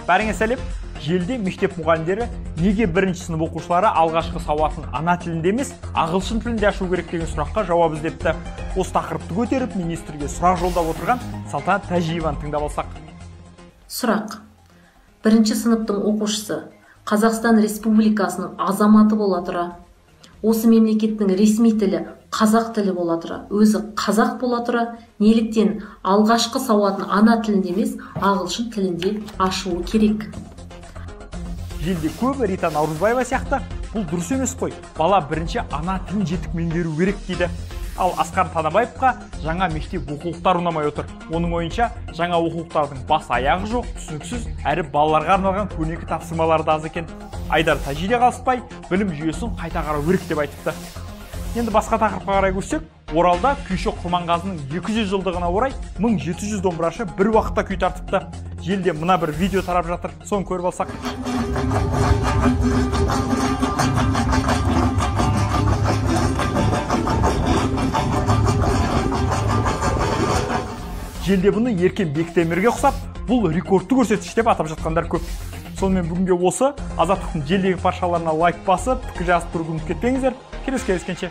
Бәріңе сәлем. Желде мектеп мұғалімдері неге бірінші сынып оқушылары алғашқы сауатын ана тілінде емес, ағылшын тілінде ашу керек деген сұраққа жауап іздепті. Осы тақырыпты көтеріп, министрге сұрақ жолдап отырған Салтанат Тәжиеваны тыңдап алсақ. Сұрақ. Бірінші сыныптың оқушысы Қазақстан Республикасының азаматы бола тұра, осы мемлекеттің ресми тілі қазақ тілі бола тұра, өзі қазақ бола тұра, неліктен алғашқы сауатын ана тілінде емес, ағылшын тілінде ашуы керек? Желде көбі Рита Наурызбаева сияқты, бұл дұрыс емес қой. Бала бірінші ана тілін жетік меңгеру керек дейді. Ал Асқар Танабаевқа жаңа мектеп оқулықтар ұнамай отыр. Оның ойынша, жаңа оқулықтардың бас аяғы жоқ, түсініксіз, әрі балаларға арналған көнекі тапсырмалары да аз екен. Айдар Тәжиде қалыспай, білім жүйесін қайта қарау керек деп айтыпты. Енді басқа тақырыпқа қарай көшсек, Оралда Күйші Құрманғазының 200 жылдығына орай 1700 домбырашы бір уақытта күй тартыпты. Желде мына бір видео тарап жатыр, соны көріп алсақ. Желде бұны Еркен Бектемірге ұқсап, бұл рекордты көрсеткіш деп атап жатқандар көп. Сонымен бүгінге осы Азаттықтың желдегі парақшаларына лайк басып, пікір жазып тұрып кетпеңіздер. Келесі кездескенше.